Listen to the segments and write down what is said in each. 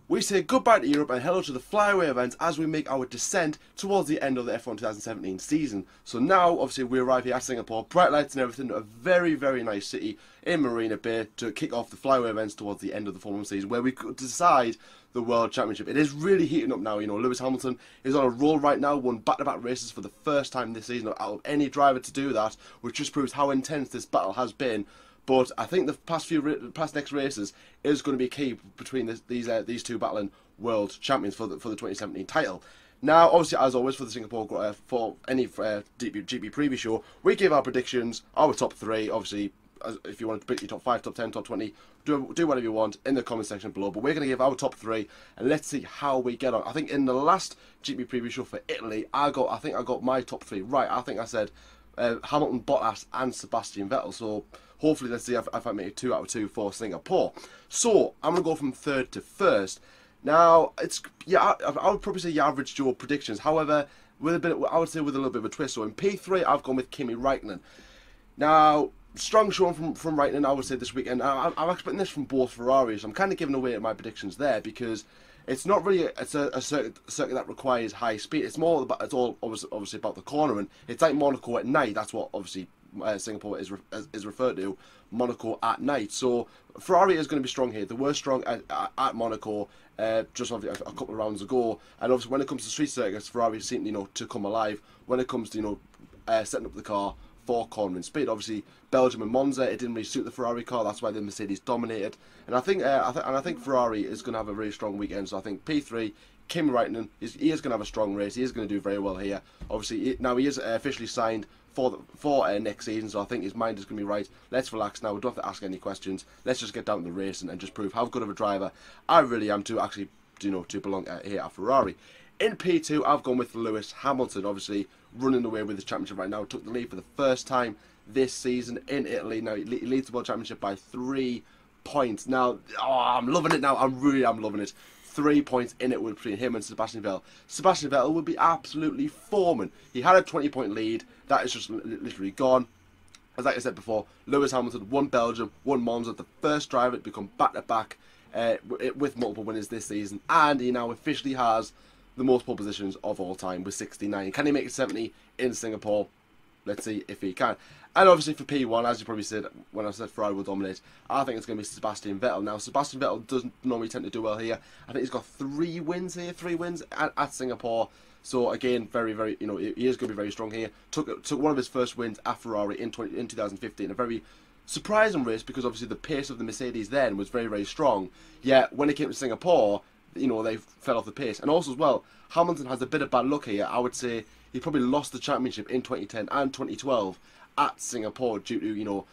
we say goodbye to Europe and hello to the flyaway events as we make our descent towards the end of the F1 2017 season. So now, obviously, we arrive here at Singapore, bright lights and everything, a very, very nice city in Marina Bay to kick off the flyaway events towards the end of the Formula 1 season, where we could decide the World Championship. It is really heating up now. You know, Lewis Hamilton is on a roll right now, won back-to-back races for the first time this season out of any driver to do that, which just proves how intense this battle has been. But I think the past next races is going to be key between these two battling world champions for the 2017 title. Now, obviously, as always, for the Singapore for any GP preview show, we give our predictions, our top three. Obviously, if you want to predict your top 5, top 10, top 20, do whatever you want in the comment section below. But we're going to give our top three, and let's see how we get on. I think in the last GP preview show for Italy, I think I got my top three right. I think I said Hamilton, Bottas, and Sebastian Vettel. So hopefully, let's see if I make 2 out of 2 for Singapore. So I'm going to go from third to first. Now, I would probably say your average Joe predictions. However, I would say with a little bit of a twist. So in P3, I've gone with Kimi Räikkönen. Now, strong showing from Räikkönen, I would say this weekend. I'm expecting this from both Ferraris. I'm kind of giving away my predictions there because it's not really a circuit that requires high speed. It's all obviously about the cornering. It's like Monaco at night. That's what obviously Singapore is referred to, Monaco at night. So Ferrari is going to be strong here. They were strong at Monaco just a couple of rounds ago, and obviously when it comes to street circuits, Ferrari seem to come alive when it comes to setting up the car for cornering speed. Obviously Belgium and Monza, it didn't really suit the Ferrari car. That's why the Mercedes dominated, and I think Ferrari is going to have a really strong weekend. So I think P3. Kimi Räikkönen, he is going to have a strong race. He is going to do very well here. Obviously, now he is officially signed for next season, so I think his mind is going to be right. Let's relax now. We don't have to ask any questions. Let's just get down to the race and just prove how good of a driver I really am to actually, to belong here at Ferrari. In P2, I've gone with Lewis Hamilton, obviously running away with his championship right now. Took the lead for the first time this season in Italy. Now he leads the World Championship by 3 points. Now, I'm loving it now. I'm loving it. 3 points in it between him and Sebastian Vettel. Sebastian Vettel would be absolutely foreman. He had a 20-point lead. That is just literally gone. As like I said before, Lewis Hamilton won Belgium, won Monza, the first driver to become back-to-back with multiple winners this season. And he now officially has the most pole positions of all time with 69. Can he make it 70 in Singapore? Let's see if he can. And obviously for P1, as you probably said when I said Ferrari will dominate, I think it's going to be Sebastian Vettel. Now, Sebastian Vettel doesn't normally tend to do well here. I think he's got 3 wins here, 3 wins at Singapore. So again, very, very, he is going to be very strong here. Took one of his first wins at Ferrari in 2015, a very surprising race because obviously the pace of the Mercedes then was very, very strong. Yet when it came to Singapore, they fell off the pace. And also as well, Hamilton has a bit of bad luck here. I would say he probably lost the championship in 2010 and 2012 at Singapore due to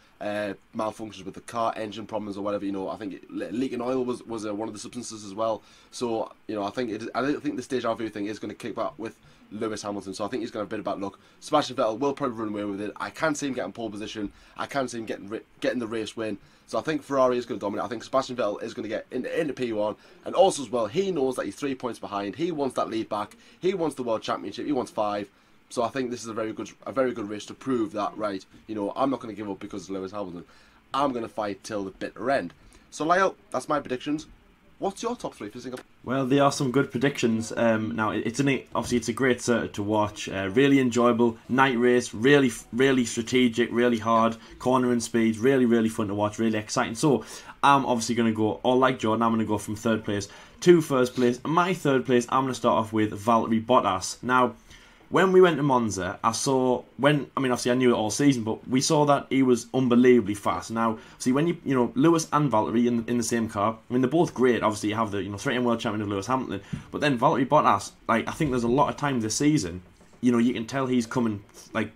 malfunctions with the car, engine problems or whatever. I think leaking oil was one of the substances as well. So I don't think the deja vu thing is going to kick back with Lewis Hamilton. So I think he's going to have a bit of bad luck. Sebastian Vettel will probably run away with it. I can see him getting pole position. I can see him getting the race win. So I think Ferrari is going to dominate. I think Sebastian Vettel is going to get into P1. And also as well, he knows that he's 3 points behind. He wants that lead back. He wants the World Championship. He wants 5. So I think this is a very good race to prove that, right, I'm not going to give up because of Lewis Hamilton. I'm going to fight till the bitter end. So Lyle, that's my predictions. What's your top 3 for Singapore? Well, there are some good predictions. Now, obviously it's a great circuit to watch. Really enjoyable night race. Really, really strategic. Really hard. Cornering speeds. Really, really fun to watch. Really exciting. So I'm obviously going to go, all like Jordan, I'm going to go from 3rd place to 1st place. My 3rd place, I'm going to start off with Valtteri Bottas. Now, when we went to Monza, obviously I knew it all season, but we saw that he was unbelievably fast. Now, see, when Lewis and Valtteri in the same car, they're both great. Obviously, you have the 3-time world champion of Lewis Hamilton, but then Valtteri Bottas, I think there's a lot of times this season, you can tell he's coming, I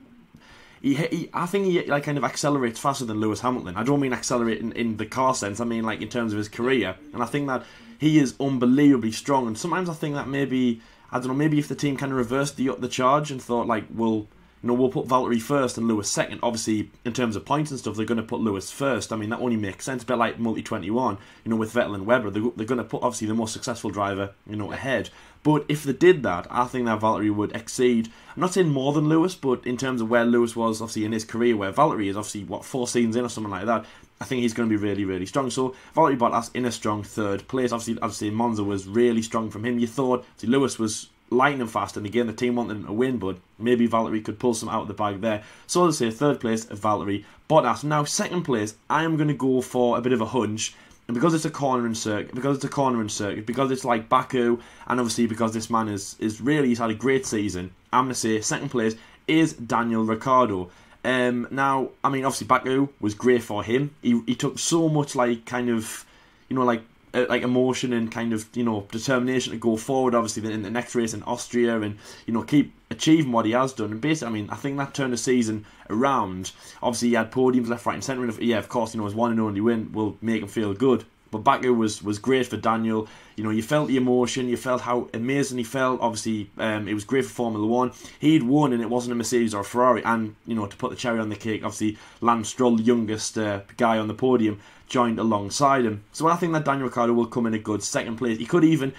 think he kind of accelerates faster than Lewis Hamilton. I don't mean accelerating in the car sense, I mean in terms of his career, and I think that he is unbelievably strong, and sometimes I think that maybe if the team kind of reversed the charge and thought, well, we'll put Valtteri first and Lewis second. Obviously, in terms of points and stuff, they're going to put Lewis first. I mean, that only makes sense. A bit like multi-21, with Vettel and Webber, they're going to put, obviously, the most successful driver, ahead. But if they did that, I think that Valtteri would exceed, I'm not saying more than Lewis, but in terms of where Lewis was, obviously, in his career, where Valtteri is, obviously, 4 seasons in or something like that, I think he's going to be really, really strong. So, Valtteri Bottas in a strong third place. Obviously, Monza was really strong from him. You thought, Lewis was lightning fast, and again, the team wanted him to win, but maybe Valtteri could pull some out of the bag there. So, let's say third place, Valtteri Bottas. Now, second place, I am going to go for a bit of a hunch. And because it's a cornering circuit, because it's like Baku, and obviously because this man he's had a great season, I'm going to say second place is Daniel Ricciardo. Now, I mean, obviously Baku was great for him. He took so much emotion and kind of, determination to go forward, obviously, in the next race in Austria, and, keep achieving what he has done. And basically, I mean, I think that turned the season around. Obviously, he had podiums left, right and centre, and of course, his one and only win will make him feel good. But Baku was great for Daniel. You felt the emotion, you felt how amazing he felt. Obviously, it was great for Formula 1. He'd won, and it wasn't a Mercedes or a Ferrari. And, to put the cherry on the cake, obviously, Lance Stroll, the youngest guy on the podium, joined alongside him. So I think that Daniel Ricciardo will come in a good second place. He could even,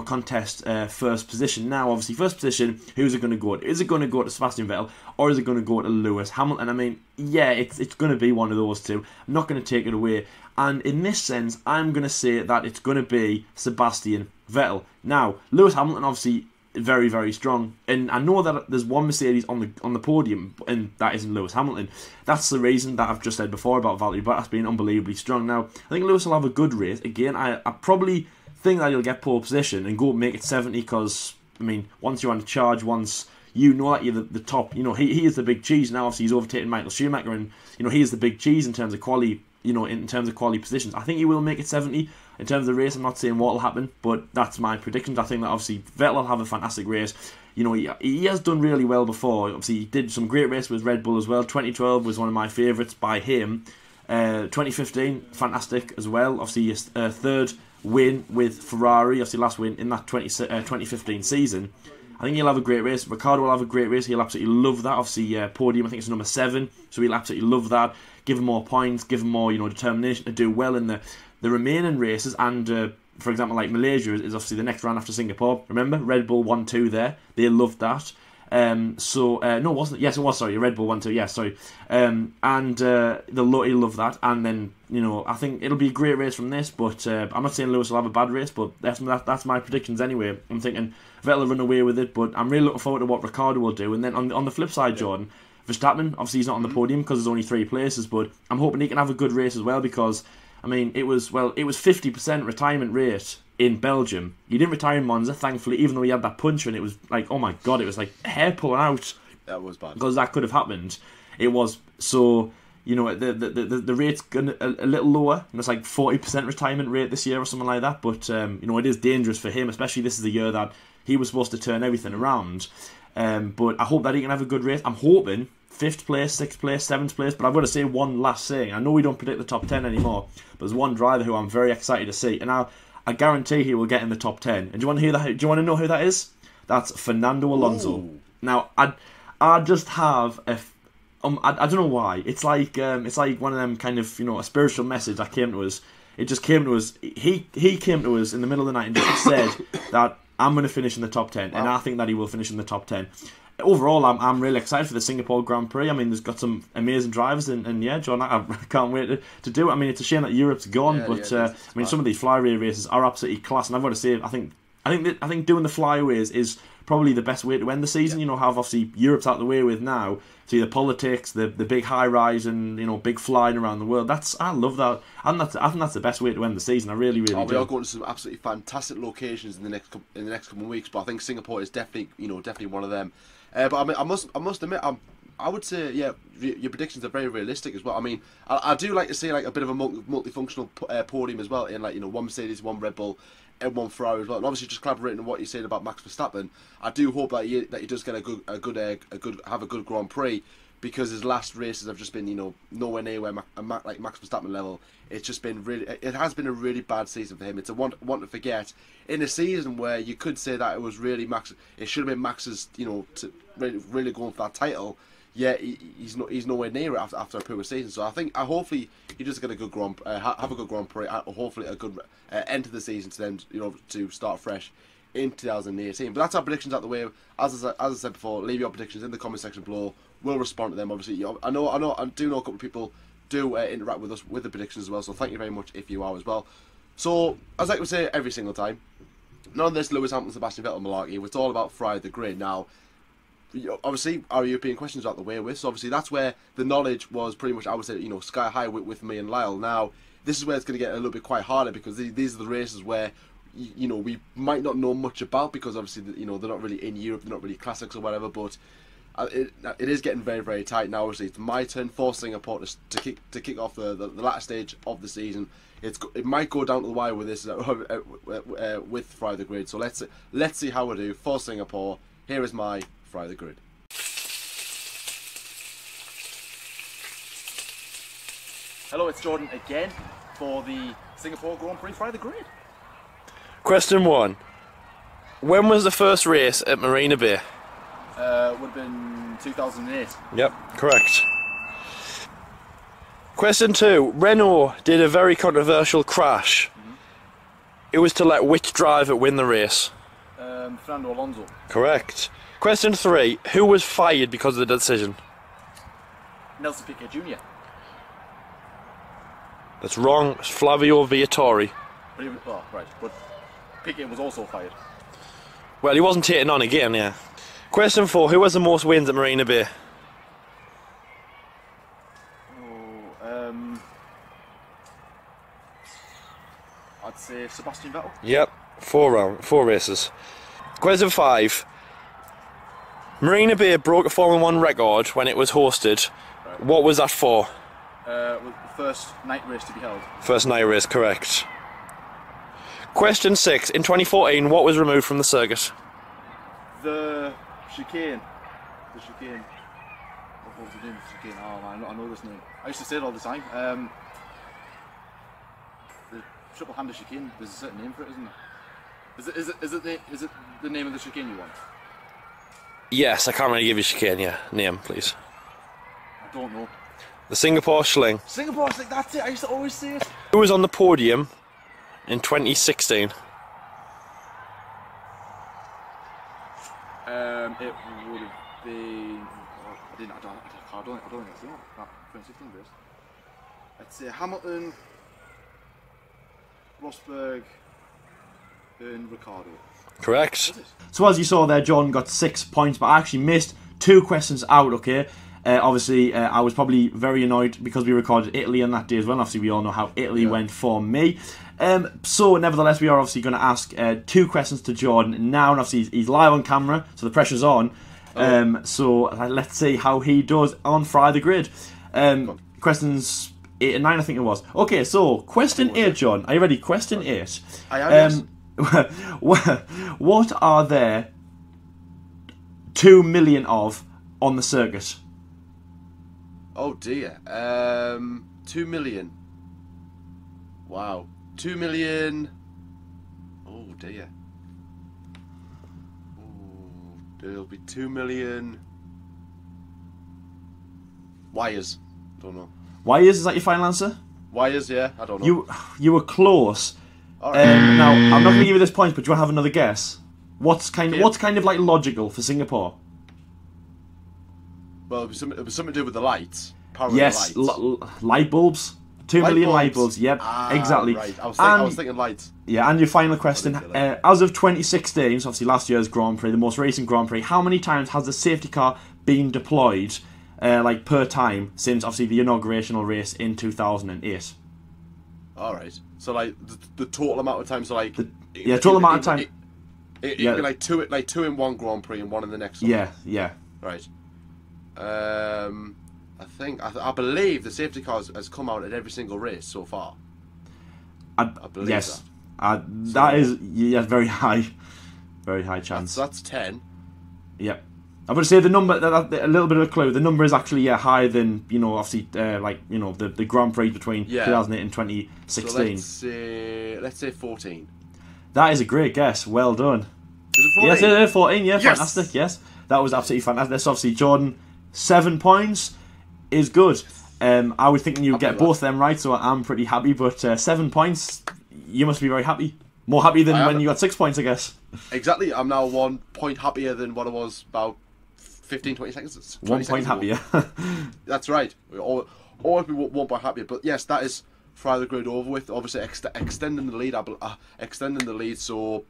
contest first position. Now, obviously, first position, who's it going to go to? Is it going to go to Sebastian Vettel, or is it going to go to Lewis Hamilton? I mean, yeah, it's going to be one of those two. I'm not going to take it away. And in this sense, I'm going to say that it's going to be Sebastian Vettel. Now, Lewis Hamilton, obviously, very, very strong. And I know that there's one Mercedes on the podium, and that isn't Lewis Hamilton. That's the reason that I've just said before about Valtteri Bottas being unbelievably strong. Now, I think Lewis will have a good race. Again, I probably think that he'll get pole position and go make it 70, because, I mean, once you're on the charge, once you know that you're the top, he is the big cheese. Now, obviously, he's overtaken Michael Schumacher, and, he is the big cheese in terms of quality. In terms of quality positions, I think he will make it 70. In terms of the race, I'm not saying what will happen, but that's my predictions. I think that obviously Vettel will have a fantastic race. He has done really well before. Obviously, he did some great races with Red Bull as well. 2012 was one of my favourites by him. 2015, fantastic as well. Obviously, his third win with Ferrari. Obviously, last win in that 2015 season. I think he'll have a great race. Ricciardo will have a great race. He'll absolutely love that. Obviously, podium, I think it's number 7, so he'll absolutely love that. Give him more points, give him more, determination to do well in the remaining races. And, for example, like Malaysia is obviously the next round after Singapore. Remember, Red Bull 1-2 there. They loved that. No, wasn't it? Yes, it was, sorry, Red Bull 1-2, yeah, sorry. He'll love that. And then, I think it'll be a great race from this, but I'm not saying Lewis will have a bad race, but that's my predictions anyway. I'm thinking Vettel will run away with it, but I'm really looking forward to what Ricciardo will do. And then on the flip side, Jordan, Verstappen, obviously he's not on the podium because there's only 3 places, but I'm hoping he can have a good race as well, because, I mean, it was 50% retirement rate in Belgium. He didn't retire in Monza, thankfully, even though he had that punch, and it was like, oh my god, it was like hair pulling out. That was bad. Because that could have happened. It was, so, the rate's a little lower, and it's like 40% retirement rate this year or something like that, but, it is dangerous for him, especially this is the year that he was supposed to turn everything around. But I hope that he can have a good race. I'm hoping 5th place, 6th place, 7th place, but I've got to say one last thing. I know we don't predict the top 10 anymore, but there's one driver who I'm very excited to see, and I guarantee he will get in the top 10. And do you want to hear that? Do you want to know who that is? That's Fernando Alonso. Ooh. Now, I just have I don't know why. It's like one of them kind of, a spiritual message that came to us. It just came to us. He came to us in the middle of the night and just said that I'm going to finish in the top 10, and I think that he will finish in the top 10. Overall, I'm really excited for the Singapore Grand Prix. I mean, there's got some amazing drivers, and yeah, John, I can't wait to do it. I mean, it's a shame that Europe's gone, but I mean, some of these flyaway races are absolutely class, and I've got to say, I think doing the flyaways is probably the best way to end the season. How obviously Europe's out of the way with now. See the politics, the big high rise, and big flying around the world. I love that. I think that's the best way to end the season. I really do. We are going to some absolutely fantastic locations in the next couple of weeks, but I think Singapore is definitely one of them. But I mean, I must admit, I would say, yeah, your predictions are very realistic as well. I mean, I do like to see like a bit of a multifunctional podium as well, in like one Mercedes, one Red Bull, and one Ferrari as well. And obviously, just collaborating on what you said about Max Verstappen, I do hope that he does get a good Grand Prix, because his last races have just been nowhere near where like Max Verstappen level. It's just been it has been a really bad season for him. It's a one to forget in a season where you could say that it was really Max. It should have been Max's really going for that title, yeah, he's nowhere near it after a poor season. So I think hopefully he does get a good have a good Grand Prix, hopefully a good end to the season to then to start fresh in 2018. But that's our predictions out the way. As I said before, leave your predictions in the comment section below. We'll respond to them. Obviously, I do know a couple of people do interact with us with the predictions as well. So thank you very much if you are as well. So as I like to say every single time, none of this Lewis Hamilton, Sebastian Vettel malarkey. It's all about Friday the Grid. Now, obviously, our European questions are out the way with. So obviously, that's where the knowledge was pretty much, I would say, sky high with me and Lyle. Now, this is where it's going to get a little bit quite harder because these are the races where we might not know much about because obviously they're not really in Europe, they're not really classics or whatever. But it is getting very, very tight now. Obviously, it's my turn for Singapore to kick off the latter stage of the season. It might go down to the wire with this with Friday the Grid. So let's see how we do for Singapore. Here is my Friday the Grid. Hello, it's Jordan again for the Singapore Grand Prix Friday the Grid. Question 1. When was the first race at Marina Bay? Would have been 2008. Yep, correct. Question 2. Renault did a very controversial crash. It was to let which driver win the race? Fernando Alonso. Correct. Question 3. Who was fired because of the decision? Nelson Piquet Jr. That's wrong. It's Flavio Viatori. Oh, right, but Piquet was also fired. Well, he wasn't taken on again, yeah. Question 4. Who has the most wins at Marina Bay? I'd say Sebastian Vettel. Yep, 4 races. Question 5. Marina Bay broke a Formula 1 record when it was hosted. Right. What was that for? The first night race to be held. First night race, correct. Question 6. In 2014, what was removed from the circuit? The chicane. The chicane. What was the name of the chicane? Oh man, I know this name. I used to say it all the time. The triple-handed chicane. There's a certain name for it, isn't there? Is it the name of the chicane you want? Yes, I can't really give you chicane, yeah. Name, please. I don't know. The Singapore Schling. Singapore Schling, that's it. I used to always say it. Who was on the podium in 2016? It would have been. I don't think it's that 2016 race. I'd say Hamilton, Rosberg, and Ricciardo. Correct. So as you saw there, John got 6 points, but I actually missed 2 questions out, okay? Obviously, I was probably very annoyed because we recorded Italy on that day as well. Obviously, we all know how Italy went for me. So, nevertheless, we are obviously going to ask 2 questions to Jordan now. And obviously, he's live on camera, so the pressure's on. So, let's see how he does on Friday the Grid. Questions 8 and 9, I think it was. Okay, so, question 8, John. Are you ready? Question 8. I am, yes. What are there 2 million of on the circuit? Oh dear. 2 million. Wow. 2 million. Oh dear. Oh, there'll be 2 million wires. Don't know. Wires, is that your final answer? Wires, yeah. I don't know. You were close. All right. Now, I'm not going to give you this point, but do you want to have another guess? What's kind of like logical for Singapore? Well, it was something to do with the lights. Power Yes, of the lights. light bulbs. 2 million light bulbs. Yep, exactly. Right. I was thinking lights. Yeah, and your final question. As of 2016, so obviously last year's Grand Prix, the most recent Grand Prix, how many times has the safety car been deployed, like per time, since obviously the inaugurational race in 2008? All right. So like the total amount of time. So like total amount of time. It'd be like two in one Grand Prix and one in the next one. Yeah. Right. I believe the safety car has come out at every single race so far. I believe yes. that. That is very high chance. That's 10. Yep. I would say the number, a little bit of a clue. The number is actually higher than obviously the Grand Prix between 2008 and 2016. So let's say 14. That is a great guess. Well done. Is it 14? Yes, it is 14. Yeah, yes! Fantastic. Yes. That was absolutely fantastic. That's obviously Jordan. 7 points is good. I was thinking you'd get both them right, so I'm pretty happy. But 7 points, you must be very happy. More happy than when you got 6 points, I guess. Exactly. I'm now 1 point happier than what I was about 15, 20 seconds. 1 point happier. That's right. Always be 1 point happier. But yes, that is Friday the Grid over with. Obviously, extending the lead. Extending the lead. So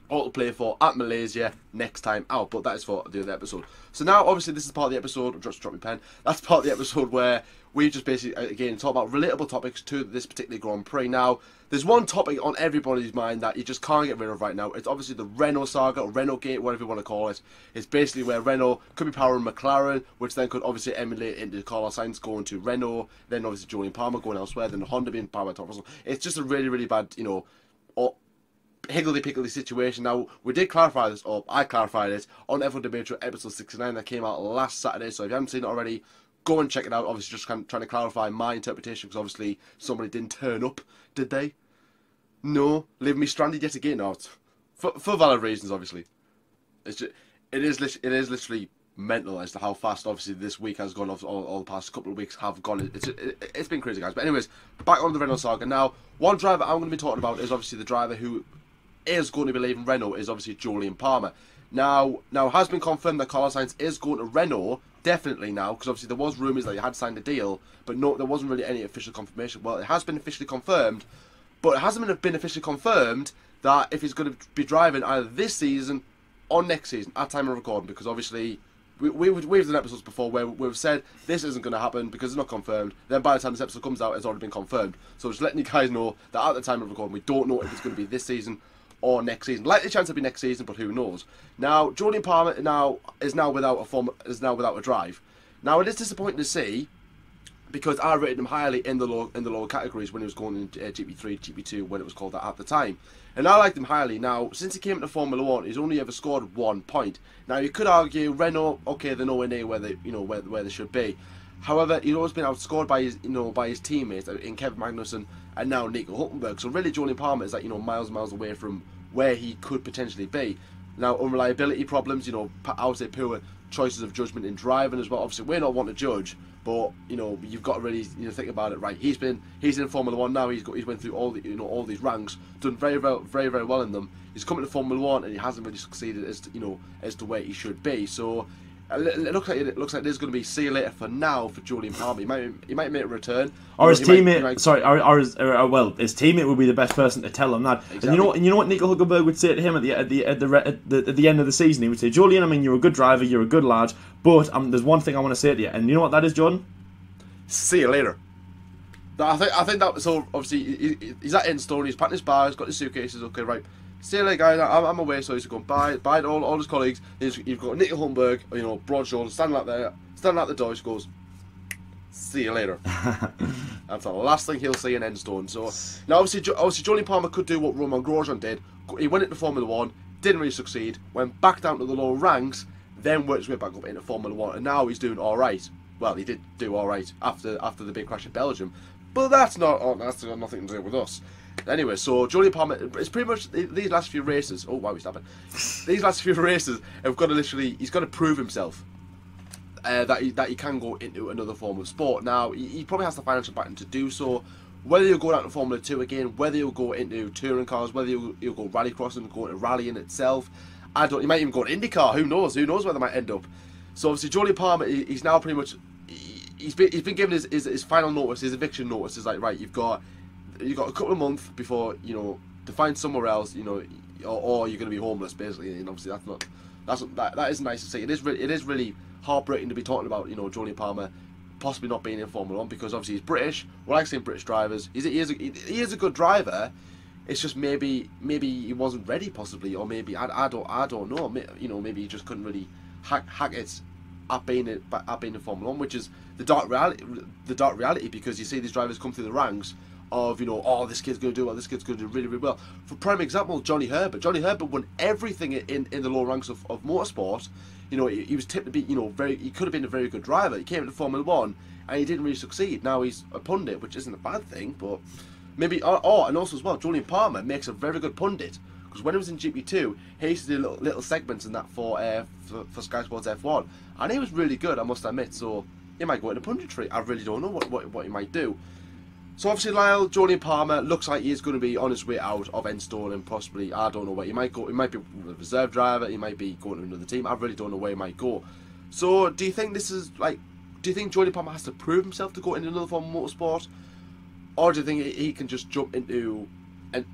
all to play for at Malaysia next time out. But that is for the other episode. So now, obviously, this is part of the episode. Just drop my pen. That's part of the episode where we just basically, again, talk about relatable topics to this particular Grand Prix. Now, there's one topic on everybody's mind that you just can't get rid of right now. It's obviously the Renault saga, or Renault Gate, whatever you want to call it. It's basically where Renault could be powering McLaren, which then could obviously emulate into Carlos Sainz going to Renault, then obviously Julian Palmer going elsewhere, then Honda being powered by Toro Rosso. It's just a really, really bad, higgledy-piggledy situation. Now, we did clarify this, or I clarified it, on F1 Debate episode 69 that came out last Saturday, so if you haven't seen it already, go and check it out. Obviously, just trying to clarify my interpretation, because obviously somebody didn't turn up, did they? No, leave me stranded yet again. No, for valid reasons, obviously. It's just, it is literally mental as to how fast, obviously, this week has gone. All the past couple of weeks have gone. It's been crazy, guys. But anyways, back on the Renault saga. Now, one driver I'm going to be talking about is obviously the driver who is going to be leaving Renault, is obviously Julian Palmer. Now it has been confirmed that Carlos Sainz is going to Renault, definitely now, because obviously there was rumours that he had signed a deal, but no, there wasn't really any official confirmation. Well, it has been officially confirmed, but it hasn't been officially confirmed that if he's going to be driving either this season or next season at time of recording, because obviously we've done episodes before where we've said this isn't going to happen because it's not confirmed. Then by the time this episode comes out, it's already been confirmed. So just letting you guys know that at the time of recording, we don't know if it's going to be this season or next season. Likely chance it'll be next season, but who knows? Now, Julian Palmer is now without a drive. Now, it is disappointing to see, because I rated him highly in the lower categories when he was going in GP3, GP2, when it was called that at the time. And I liked him highly. Now, since he came into Formula 1, he's only ever scored 1 point. Now, you could argue Renault, okay, they're nowhere near where they should be. However, he's always been outscored by his teammates in Kevin Magnussen and now Nico Hülkenberg. So really, Julian Palmer is miles and miles away from where he could potentially be. Now, unreliability problems, I would say poor choices of judgment in driving as well. Obviously, we're not one to judge, but you've got to really think about it. Right, he's in Formula 1 now. He's went through all these ranks, done very well in them. He's coming to Formula 1 and he hasn't really succeeded as to where he should be. So it looks like there's going to be see you later for now for Julian Palmer. He might make a return, or his teammate. His teammate would be the best person to tell him that. Exactly. And you know what Nico Hülkenberg would say to him at the end of the season. He would say, Julian, I mean, you're a good driver, you're a good lad, but there's one thing I want to say to you, and you know what that is, Jordan? See you later. I think that. So obviously he's at Enstone. He's packing his bar. He's got his suitcases. Okay, right. See you later, guys. I'm away, so he's going bye to all his colleagues. You've got Nico Hülkenberg, broad shoulders, standing out the door. He goes, see you later. That's the last thing he'll see in Enstone. So now, obviously, Julian Palmer could do what Romain Grosjean did. He went into Formula 1, didn't really succeed, went back down to the lower ranks, then worked his way back up into Formula 1, and now he's doing all right. Well, he did do all right after the big crash in Belgium, but that's got nothing to do with us. Anyway, so Julian Palmer, it's pretty much these last few races. Oh wow, he's stopping. These last few races have got to he's got to prove himself that he can go into another form of sport. Now he probably has the financial backing to do so. Whether he'll go down to Formula 2 again, whether he'll go into touring cars, whether he'll go rallycrossing, go into rallying itself, he might even go to IndyCar. Who knows? Who knows where they might end up? So obviously Julian Palmer, he's now pretty much he's been given his final notice, his eviction notice. Is like, right, you've got a couple of months before to find somewhere else, or you're going to be homeless basically. And obviously that isn't nice to see. It is really heartbreaking to be talking about Julian Palmer possibly not being in Formula 1, because obviously he's British. We like seeing British drivers. He is a good driver. It's just maybe he wasn't ready, possibly, or maybe I don't know. Maybe he just couldn't really hack it at being in Formula 1, which is the dark reality, because you see these drivers come through the ranks of oh, this kid's going to do well, this kid's going to do really, really well. For prime example, Johnny Herbert won everything in the lower ranks of motorsport. He was tipped to be he could have been a very good driver. He came into Formula 1 and he didn't really succeed. Now he's a pundit, which isn't a bad thing, but maybe and also as well, Julian Palmer makes a very good pundit, because when he was in GP2, he used to do little segments in that for Sky Sports F1, and he was really good, I must admit. So he might go into punditry. I really don't know what he might do. So obviously Lyle, Julian Palmer looks like he is going to be on his way out of Enstone, possibly, I don't know where he might go. He might be a reserve driver, he might be going to another team. I really don't know where he might go. So do you think this is like, do you think Julian Palmer has to prove himself to go into another form of motorsport, or do you think he can just jump into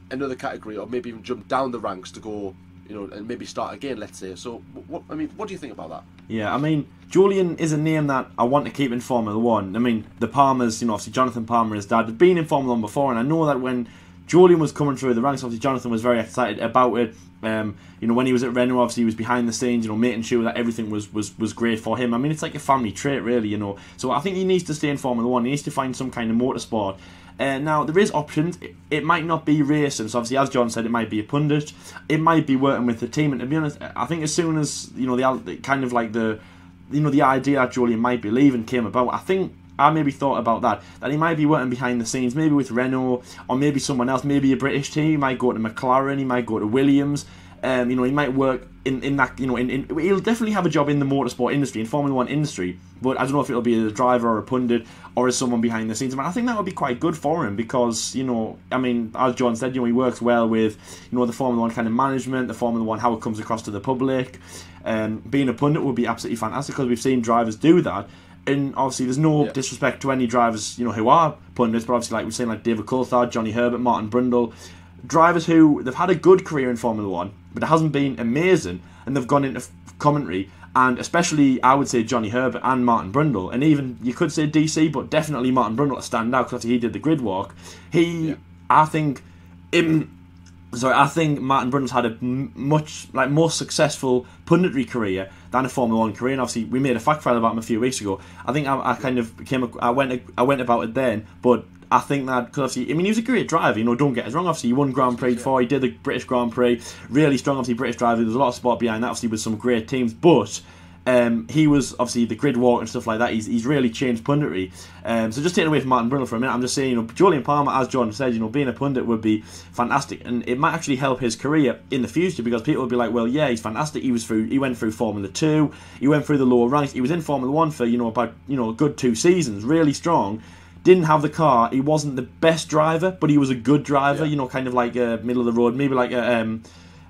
another category, or maybe even jump down the ranks to go, you know, and maybe start again, let's say? So what do you think about that? Yeah, I mean, Julian is a name that I want to keep in Formula 1. I mean, the Palmers, you know, obviously Jonathan Palmer, his dad, had been in Formula 1 before, and I know that when Julian was coming through the ranks, obviously Jonathan was very excited about it. You know, when he was at Renault, obviously he was behind the scenes, you know, making sure that everything was great for him. I mean, it's like a family trait, really, you know. So I think he needs to stay in Formula 1. He needs to find some kind of motorsport. Now, there is options. It might not be racing. So obviously, as John said, it might be a pundit. It might be working with the team. And to be honest, I think as soon as, you know, the kind of like the idea that Julian might be leaving came about, I think I maybe thought about that he might be working behind the scenes, maybe with Renault, or maybe someone else, maybe a British team. He might go to McLaren, he might go to Williams. You know, he might work in that, you know, he'll definitely have a job in the motorsport industry, in Formula 1 industry, but I don't know if it'll be as a driver or a pundit or as someone behind the scenes. I mean, I think that would be quite good for him because, you know, I mean, as John said, you know, he works well with, you know, the Formula 1 kind of management, the Formula 1, how it comes across to the public. Being a pundit would be absolutely fantastic because we've seen drivers do that. And obviously, there's no disrespect to any drivers, you know, who are pundits, but obviously, like we've seen, like David Coulthard, Johnny Herbert, Martin Brundle, drivers who they've had a good career in Formula 1, but it hasn't been amazing, and they've gone into commentary. And especially, I would say Johnny Herbert and Martin Brundle, and even you could say DC, but definitely Martin Brundle to stand out because he did the grid walk. I think Martin Brundle's had a much more successful punditry career than a Formula 1 career, and obviously we made a fact file about him a few weeks ago. I think I went about it then, but I think that because obviously, I mean, he was a great driver. You know, don't get us wrong. Obviously, he won Grand Prix before. He did the British Grand Prix, really strong. Obviously, British driver. There's a lot of support behind that. Obviously, with some great teams, but he was obviously the grid walk and stuff like that. He's really changed punditry. So just taking away from Martin Brundle for a minute, I'm just saying, you know, Julian Palmer, as John said, you know, being a pundit would be fantastic, and it might actually help his career in the future because people will be like, well, yeah, he's fantastic. He went through Formula 2, he went through the lower ranks, he was in Formula 1 for, you know, about, you know, a good 2 seasons, really strong. Didn't have the car. He wasn't the best driver, but he was a good driver. You know, kind of like a middle of the road, maybe like a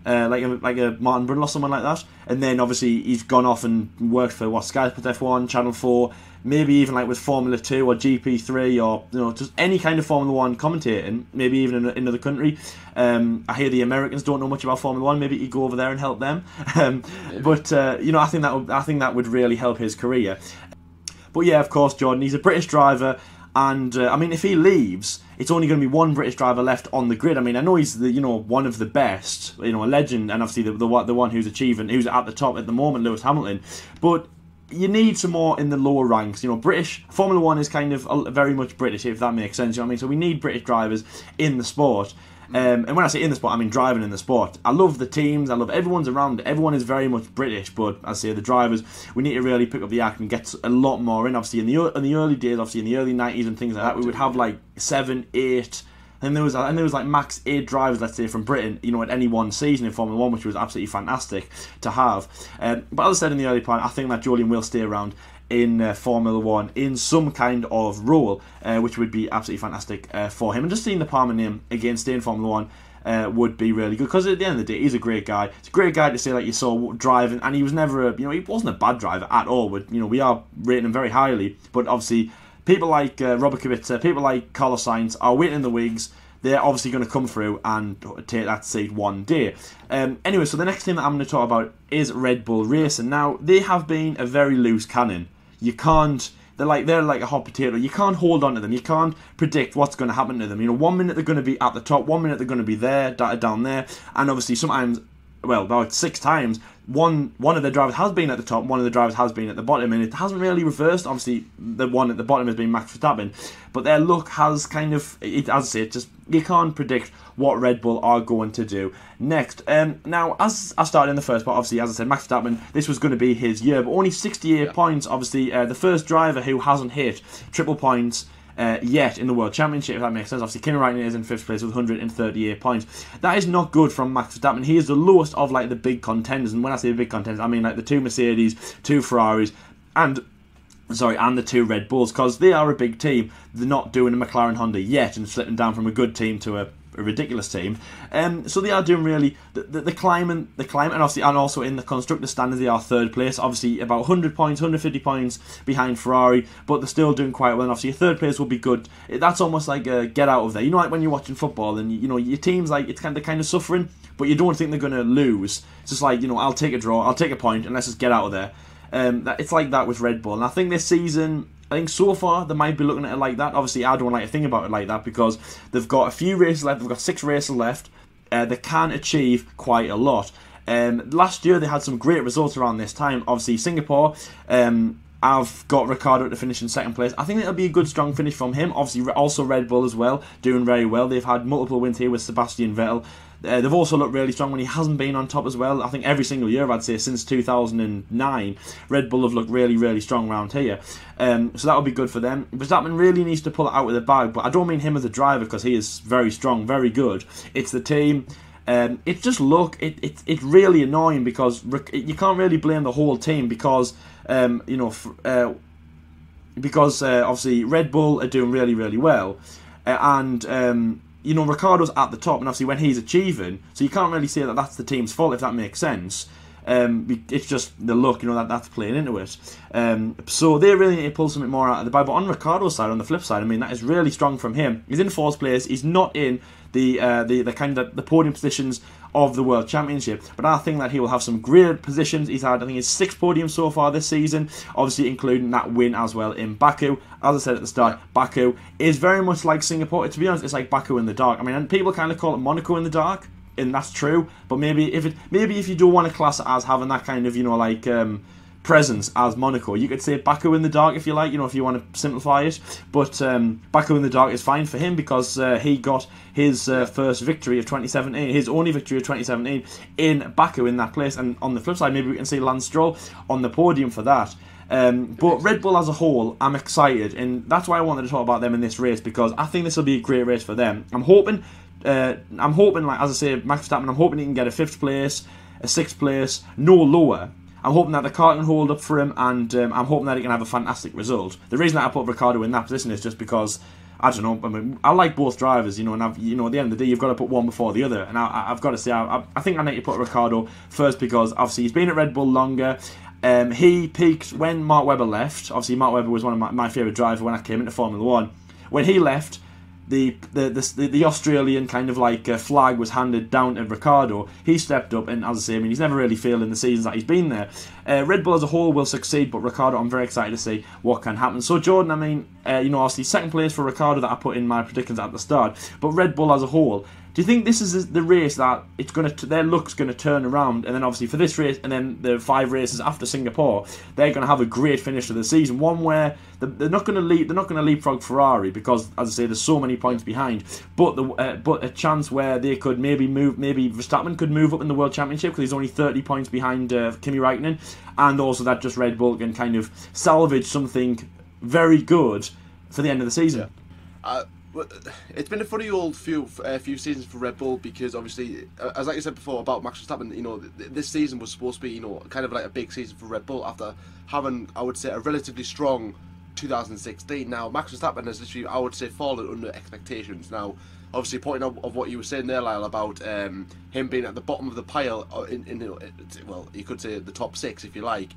Martin Brundle or someone like that. And then obviously he's gone off and worked for Sky Sports F1, Channel 4, maybe even like with Formula 2 or GP3 or, you know, just any kind of Formula 1 commentating. Maybe even in another country. I hear the Americans don't know much about Formula 1. Maybe he'd go over there and help them. But you know, I think that would really help his career. But yeah, of course, Jordan, he's a British driver. And I mean, if he leaves, it's only going to be one British driver left on the grid. I mean, I know he's one of the best, you know, a legend, and obviously the one who's at the top at the moment, Lewis Hamilton. But you need some more in the lower ranks. You know, British Formula 1 is kind of very much British, if that makes sense. You know what I mean? So we need British drivers in the sport. And when I say in the sport, I mean driving in the sport. I love the teams, I love everyone's around it. Everyone is very much British, but as I say, the drivers, we need to really pick up the act and get a lot more in. Obviously, in the early days, obviously in the early 90s and things like that, we would have like 7, 8, and there was like max 8 drivers, let's say, from Britain, you know, at any one season in Formula 1, which was absolutely fantastic to have. But as I said in the early part, I think that Julian will stay around in Formula 1 in some kind of role, which would be absolutely fantastic for him. And just seeing the Palmer name again stay in Formula 1 would be really good, because at the end of the day, he's a great guy. It's a great guy to say, like you saw driving, and he was never he wasn't a bad driver at all. But you know, we are rating him very highly. But obviously, people like Robert Kubica, people like Carlos Sainz are waiting in the wings. They're obviously going to come through and take that seat one day. Anyway, so the next thing that I'm going to talk about is Red Bull Racing. Now, they have been a very loose cannon. You can't, they're like a hot potato. You can't hold on to them. You can't predict what's going to happen to them. You know, 1 minute they're going to be at the top, 1 minute they're going to be there, down there, and obviously sometimes, well, about 6 times, one of the drivers has been at the top, one of the drivers has been at the bottom, and it hasn't really reversed. Obviously, the one at the bottom has been Max Verstappen, but their luck has kind of, as I say, just you can't predict what Red Bull are going to do next. Now, as I started in the first part, obviously, as I said, Max Verstappen, this was going to be his year, but only 68 points. Obviously, the first driver who hasn't hit triple points yet in the World Championship, if that makes sense. Obviously, Kimi Raikkonen is in 5th place with 138 points. That is not good from Max Verstappen. He is the lowest of like the big contenders, and when I say big contenders, I mean like the 2 Mercedes, 2 Ferraris, and the 2 Red Bulls, because they are a big team. They're not doing a McLaren Honda yet and slipping down from a good team to a ridiculous team. So they are doing really the climb, and obviously, and also in the constructor standards they are 3rd place, obviously about 100 points, 150 points behind Ferrari, but they're still doing quite well. And obviously a 3rd place will be good. That's almost like a get out of there. You know, like when you're watching football and you know your team's like it's kind of suffering, but you don't think they're going to lose. It's just like, you know, I'll take a draw, I'll take a point, and let's just get out of there. It's like that with Red Bull, and I think this season, I think so far they might be looking at it like that. Obviously, I don't like to think about it like that because they've got a few races left. They've got 6 races left. They can achieve quite a lot. Last year they had some great results around this time. Obviously, Singapore. I've got Ricciardo to finish in 2nd place. I think it'll be a good, strong finish from him. Obviously, also Red Bull as well, doing very well. They've had multiple wins here with Sebastian Vettel. They've also looked really strong when he hasn't been on top as well. I think every single year, I'd say, since 2009, Red Bull have looked really, really strong around here. So that'll be good for them. Verstappen really needs to pull it out of the bag, but I don't mean him as a driver because he is very strong, very good. It's the team. It's just luck. It's really annoying because you can't really blame the whole team because obviously Red Bull are doing really, really well, and you know, Ricciardo's at the top, and obviously when he's achieving, so you can't really say that that's the team's fault, if that makes sense. It's just the luck, you know, that's playing into it. So they really need to pull something more out of the bag. But on Ricciardo's side, on the flip side, I mean, that is really strong from him. He's in 4th place. He's not in the kind of the podium positions of the World Championship, but I think that he will have some great positions. He's had, I think, his 6 podiums so far this season, obviously including that win as well in Baku. As I said at the start, Baku is very much like Singapore. To be honest, it's like Baku in the dark. I mean, and people kind of call it Monaco in the dark, and that's true. But maybe if you do want to class it as having that kind of, you know, like presence as Monaco, you could say Baku in the dark if you like, you know, if you want to simplify it. But Baku in the dark is fine for him because he got his first victory of 2017, his only victory of 2017 in Baku in that place. And on the flip side, maybe we can see Lance Stroll on the podium for that. But Red Bull as a whole, I'm excited, and that's why I wanted to talk about them in this race, because I think this will be a great race for them. I'm hoping, like as I say, Max Verstappen, I'm hoping he can get a 5th place, a 6th place, no lower. I'm hoping that the car can hold up for him, and I'm hoping that he can have a fantastic result. The reason that I put Ricciardo in that position is just because, I don't know, I mean, I like both drivers, you know, and at the end of the day, you've got to put one before the other. And I've got to say, I think I need to put Ricciardo first because obviously he's been at Red Bull longer. He peaked when Mark Webber left. Obviously, Mark Webber was one of my favourite drivers when I came into Formula 1. When he left, the Australian kind of like flag was handed down to Ricciardo. He stepped up, and as I say, I mean, he's never really failed in the seasons that he's been there. Red Bull as a whole will succeed, but Ricciardo, I'm very excited to see what can happen. So Jordan, I mean, you know, obviously 2nd place for Ricciardo that I put in my predictions at the start, but Red Bull as a whole, do you think this is the race that it's going to their luck's going to turn around, and then obviously for this race and then the 5 races after Singapore, they're going to have a great finish to the season, one where they're not going to leapfrog Ferrari because, as I say, there's so many points behind, but a chance where they could maybe Verstappen could move up in the World Championship because he's only 30 points behind Kimi Raikkonen, and also that just Red Bull can kind of salvage something very good for the end of the season. Yeah. It's been a funny old few seasons for Red Bull because obviously, as like I said before about Max Verstappen, you know, this season was supposed to be, you know, kind of like a big season for Red Bull after having, I would say, a relatively strong 2016. Now, Max Verstappen has literally, I would say, fallen under expectations. Now, obviously, pointing out of what you were saying there, Lyle, about him being at the bottom of the pile, well, you could say the top 6 if you like.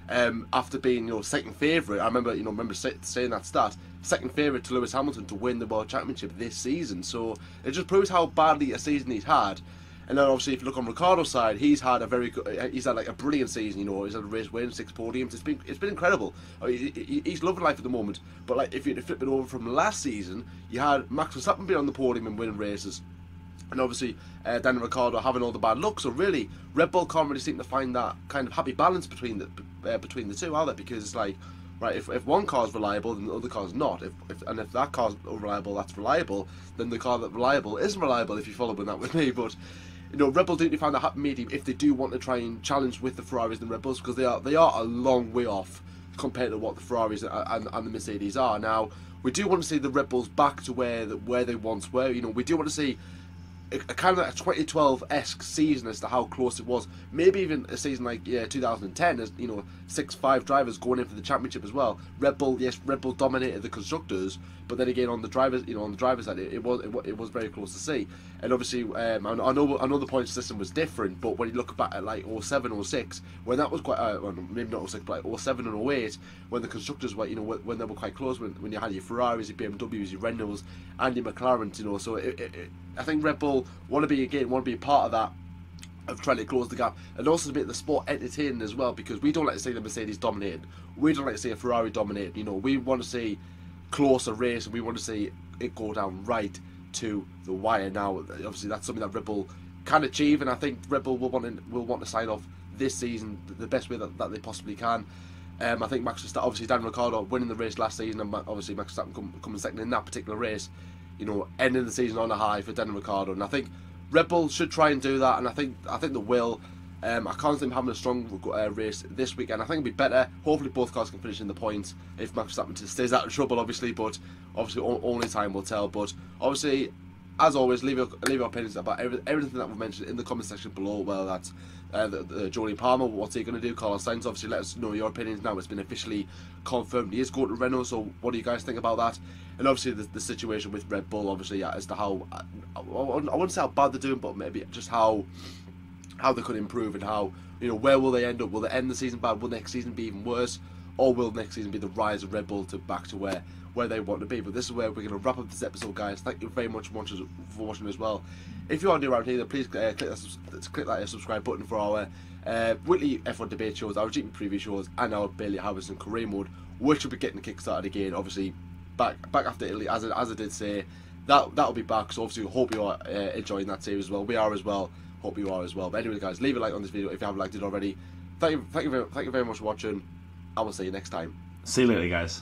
After being, you know, 2nd favourite, I remember saying that stat, 2nd favourite to Lewis Hamilton to win the World Championship this season. So it just proves how badly a season he's had. And then obviously, if you look on Ricciardo's side, he's had like a brilliant season. You know, he's had a race win, 6 podiums. It's been incredible. I mean, he's loving life at the moment. But like, if you flip it over from last season, you had Max Verstappen being on the podium and winning races. And obviously, Daniel Ricciardo having all the bad luck. So really, Red Bull can't really seem to find that kind of happy balance between the two, are they? Because it's like, right, if one car's reliable, then the other car's not. If that car's unreliable, that's reliable. Then the car that's reliable isn't reliable. If you're following that with me, but you know, Red Bull do need to find that happy medium if they do want to try and challenge with the Ferraris and Red Bulls, because they are a long way off compared to what the Ferraris and the Mercedes are. Now, we do want to see the Red Bulls back to where they once were. You know, we do want to see a kind of like a 2012-esque season as to how close it was. Maybe even a season like 2010, as you know, 6-5 drivers going in for the championship as well. Red Bull dominated the constructors, but then again on the drivers, on the drivers side, it was very close to see. And obviously, I know the point system was different, but when you look back at like 07, 06, when that was quite, well, maybe not 06, but like 07 and 08, when the constructors were, when they were quite close, when you had your Ferraris, your BMWs, your Renaults, and your McLarens, so I think Red Bull want to be a part of that, of trying to close the gap, and also to make the sport entertaining as well, because we don't like to see the Mercedes dominated, we don't like to see a Ferrari dominated. We want to see closer race, and we want to see it go down right to the wire. Now, obviously, that's something that Red Bull can achieve, and I think Red Bull will want to sign off this season the best way that they possibly can. I think Max Verstappen, obviously Daniel Ricciardo winning the race last season, and obviously Max Verstappen coming second in that particular race, ending the season on a high for Daniel Ricciardo, and I think Red Bull should try and do that, and I think they will. I can't see them having a strong race this weekend. I think it'll be better. Hopefully both cars can finish in the points if Max Verstappen stays out of trouble, obviously, but obviously only time will tell. But obviously, as always, leave your opinions about everything that we've mentioned in the comment section below. Well, that's Jolly Palmer, what's he going to do? Carlos Sainz, obviously, let us know your opinions now. It's been officially confirmed he is going to Renault, so what do you guys think about that? And obviously the situation with Red Bull, obviously, as to how, I wouldn't say how bad they're doing, but maybe just how they could improve, and how, where will they end up? Will they end the season bad? Will next season be even worse? Or will next season be the rise of Red Bull back to where they want to be? But this is where we're going to wrap up this episode, guys. Thank you very much for watching as well. If you are new around here, please click that subscribe button for our weekly F1 debate shows, our GP preview shows, and our Bailey Harrison career mode, which will be getting kick-started again, obviously back after Italy, as I did say. That'll be back, so obviously hope you are enjoying that series as well. We are as well. Hope you are as well. But anyway, guys, leave a like on this video if you haven't liked it already. Thank you very much for watching. I will see you next time. See you later, guys.